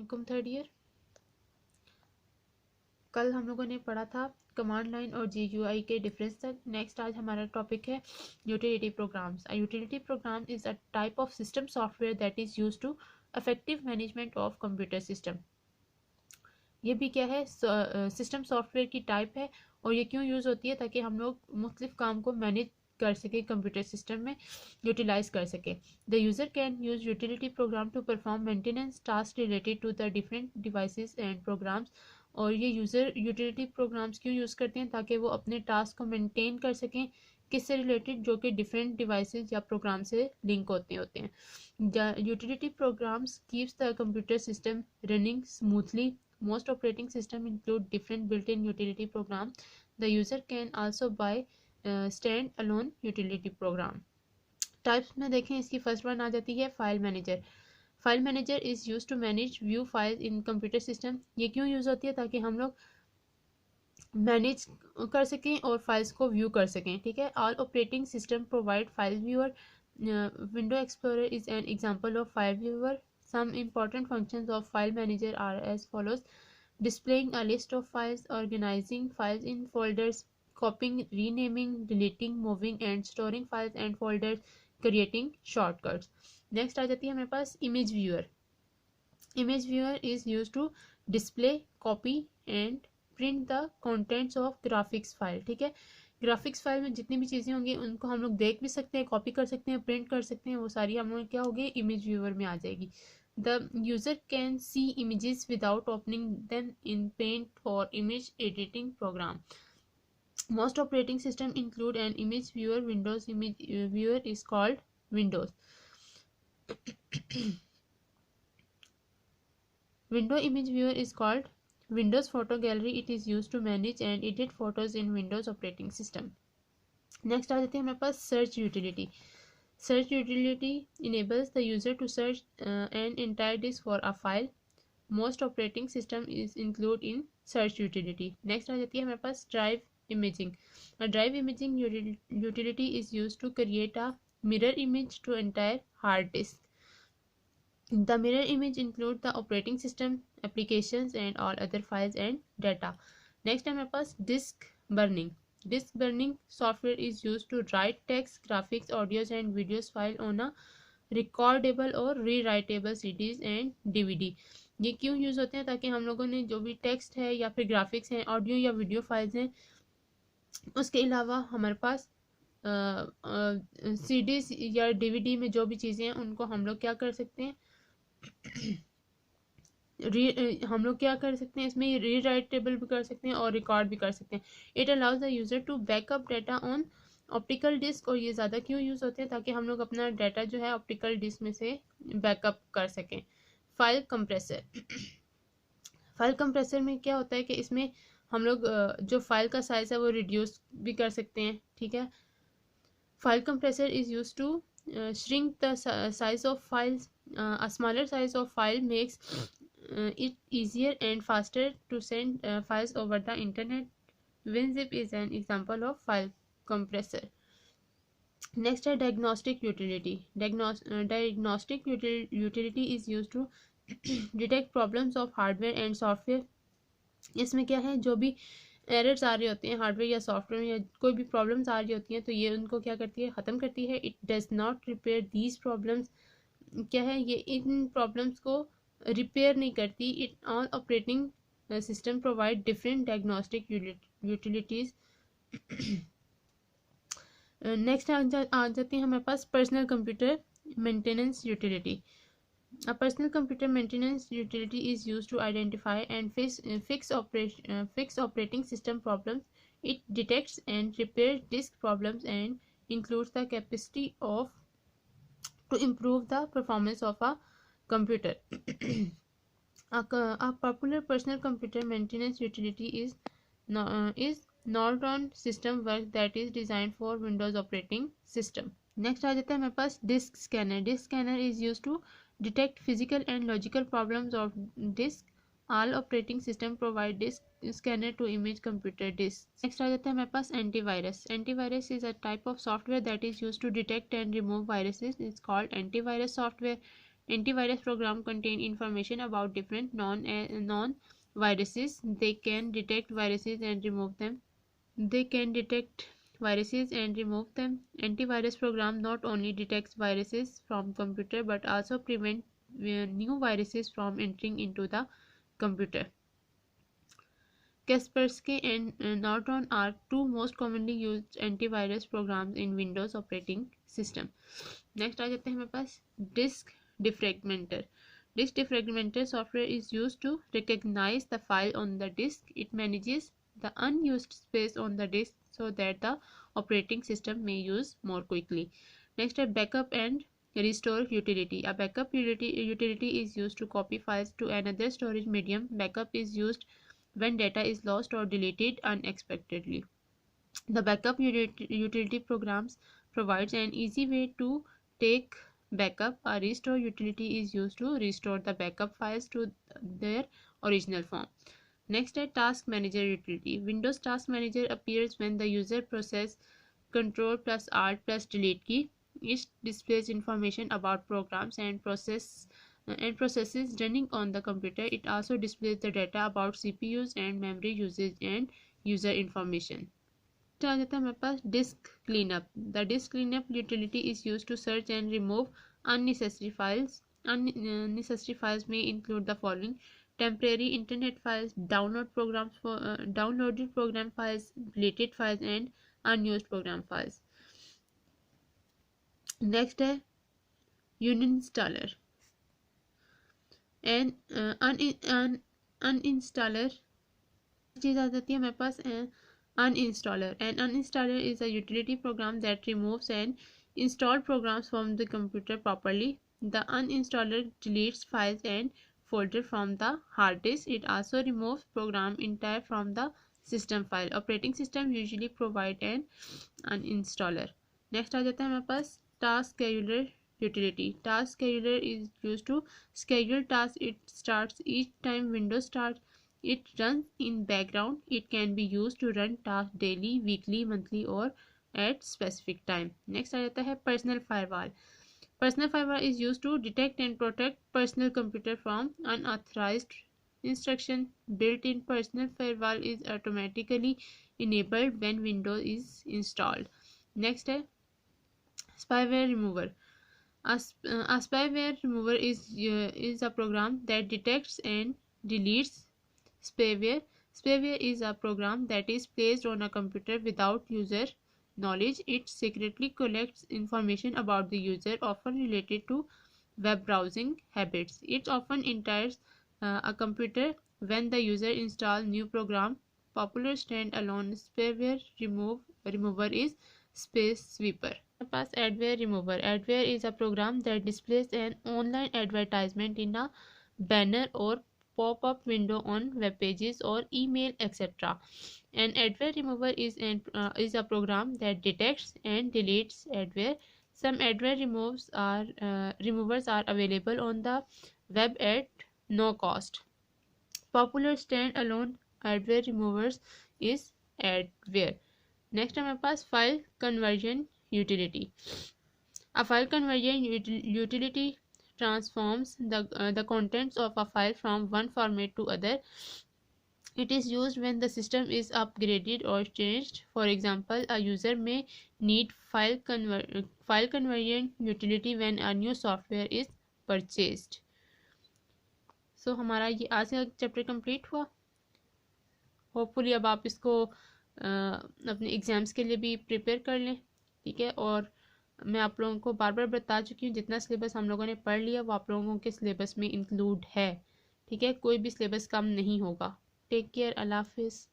अस्सलामुअलैकुम third year. कल हम लोगों ने पढ़ा था कमांड लाइन और GUI के डिफरेंस तक। नेक्स्ट आज हमारा टॉपिक है utility programs. A utility program is a type of system software that is used to effective management of computer system. ये भी क्या है, सिस्टम सॉफ्टवेयर की टाइप है और ये क्यों यूज़ होती है, ताकि हम लोग मुख्तलिफ काम को मैनेज कर सके, कंप्यूटर सिस्टम में यूटिलाइज कर सके। The user can use utility program to perform maintenance task related to the different devices and programs. और ये यूज़र यूटिलिटी प्रोग्राम्स क्यों यूज़ करते हैं, ताकि वो अपने टास्क को मेंटेन कर सकें, किससे रिलेटेड, जो कि डिफरेंट डिवाइसेस या प्रोग्राम से लिंक होते हैं। Utility programmes keeps the computer system running smoothly. Most operating systems include different built-in utility programs. The user can also buy stand-alone utility program. Types में देखें, इसकी फर्स्ट वन आ जाती है file manager. File manager is use to manage view files in computer system. ये क्यों use होती है, ताकि हम लोग मैनेज कर सकें और फाइल्स को व्यू कर सकें। ठीक है। All operating system provide file viewer. Window explorer is an example of file viewer. Some important functions of file manager are as follows: displaying a list of files, organizing files in folders, copying, renaming, deleting, moving and storing files and folders, creating shortcuts. Next आ जाती है हमारे पास image viewer. Image viewer is used to display, copy and print the contents of graphics file. ठीक है। Graphics file में जितनी भी चीज़ें होंगी उनको हम लोग देख भी सकते हैं, कॉपी कर सकते हैं, प्रिंट कर सकते हैं, वो सारी हम लोग क्या होगी, इमेज व्यूअर में आ जाएगी। The user can see images without opening them in paint और image editing program. Most operating systems include an image viewer. Windows image viewer is called Windows. Window image viewer is called Windows Photo Gallery. It is used to manage and edit photos in Windows operating system. Next आ जाते हैं हमारे पास search utility. Search utility enables the user to search an entire disk for a file. Most operating system is include in search utility. Next आ जाती है हमारे पास drive imaging. A drive imaging utility is used to create a mirror image to entire hard disk. The mirror image includes the operating system, applications and all other files and data. Next है हमारे पास disk burning. Disk burning software is used to write text, graphics, audios and videos file on a recordable or rewritable CDs and DVD. ये क्यों use होते हैं, ताकि हम लोगों ने जो भी टेक्स्ट है या फिर ग्राफिक्स हैं, ऑडियो या वीडियो फाइल्स हैं, उसके अलावा हमारे पास CDs या DVD में जो भी चीज़ें हैं उनको हम लोग क्या कर सकते हैं, हम लोग क्या कर सकते हैं, इसमें रीराइटेबल भी कर सकते हैं और रिकॉर्ड भी कर सकते हैं. It allows the user to backup data on optical disc. और ये ज़्यादा क्यों यूज़ होते हैं, ताकि हम लोग अपना डाटा जो है ऑप्टिकल डिस्क में से बैकअप कर सकें. File compressor. फाइल कंप्रेसर में क्या होता है कि इसमें हम लोग जो फाइल का साइज़ है वो रिड्यूस भी कर सकते हैं. ठीक है। File compressor is use to shrink the size of files. A smaller size of file makes it easier and faster to send files over the internet. WinZip is an example of file compressor. Next है diagnostic utility. Diagnostic utility is used to detect problems of hardware and software. इसमें क्या है, जो भी errors आ रही होती हैं hardware या सॉफ्टवेयर में, या कोई भी प्रॉब्लम्स आ रही होती हैं, तो ये उनको क्या करती है, ख़त्म करती है. It does not repair these problems. क्या है, ये इन प्रॉब्लम्स को रिपेयर नहीं करती. It all operating system provide different diagnostic utilities. Next आ जाती है हमारे पास personal computer maintenance utility. A personal computer maintenance utility is used to identify and fix operating system problems. It detects and repairs disk problems and includes the capacity to improve the performance of a computer. A popular personal computer maintenance utility is Norton system work that is designed for Windows operating system. Next आ जाता है हमारे पास disk scanner. Disk scanner is used to detect physical and logical problems of disk. All operating system provide disk scanner to image computer disk. Next आ जाता है हमारे पास antivirus. Antivirus is a type of software that is used to detect and remove viruses. It's called antivirus software. Antivirus program contain information about different non viruses. They can detect viruses and remove them. Antivirus program not only detects viruses from computer but also prevent new viruses from entering into the computer. Kaspersky and Norton are two most commonly used antivirus programs in Windows operating system. Next आ जाते हैं हमारे पास disk defragmenter. Disk defragmenter software is used to recognize the file on the disk. It manages the unused space on the disk so that the operating system may use more quickly. Next, a backup and restore utility. A backup utility is used to copy files to another storage medium. Backup is used when data is lost or deleted unexpectedly. The backup utility programs provides an easy way to take backup. A restore utility is used to restore the backup files to their original form. Next, a task manager utility. Windows Task Manager appears when the user presses Ctrl plus Alt plus Delete key. It displays information about programs and processes running on the computer. It also displays the data about CPUs and memory usage and user information. आ जाता है हमारे पास disk cleanup. The disk cleanup utility is used to search and remove unnecessary files. Unnecessary files may include the following: temporary internet files, downloaded program files, deleted files, and unused program files. Next है uninstaller. An uninstaller चीज़ आ जाती है हमारे पास uninstaller. An uninstaller is a utility program that removes and installed programs from the computer properly. The uninstaller deletes files and folders from the hard disk. It also removes program entire from the system file. Operating system usually provide an uninstaller. Next आ जाता है हमारे पास task scheduler utility. Task scheduler is used to schedule tasks. It starts each time Windows starts. It runs in background. It can be used to run tasks daily, weekly, monthly or at specific time. Next आ जाता है personal firewall. Personal firewall is used to detect and protect personal computer from unauthorized instruction. Built-in personal firewall is automatically enabled when Windows is installed. Next है spyware remover. A spyware remover is a program that detects and deletes spyware. Spyware is a program that is placed on a computer without user knowledge. It secretly collects information about the user, often related to web browsing habits. It often enters a computer when the user installs new program. Popular standalone spyware remover is Space Sweeper. Pass adware remover. Adware is a program that displays an online advertisement in a banner or pop-up window on web pages or email, etc. An adware remover is a program that detects and deletes adware. Some adware removers are available on the web at no cost. Popular standalone adware removers is adware. Next हमारे पास file conversion utility. A file conversion utility transforms the contents of a file from one format to other. It is used when the system is upgraded or changed. For example, a user may need file conversion utility when a new software is purchased. So हमारा ये आज का chapter complete हुआ. Hopefully अब आप इसको अपने exams के लिए भी प्रिपेयर कर लें. ठीक है, और मैं आप लोगों को बार बार बता चुकी हूँ जितना सिलेबस हम लोगों ने पढ़ लिया वो आप लोगों के सिलेबस में इंक्लूड है. ठीक है, कोई भी सिलेबस कम नहीं होगा. Take care. अल्लाह हाफिज़.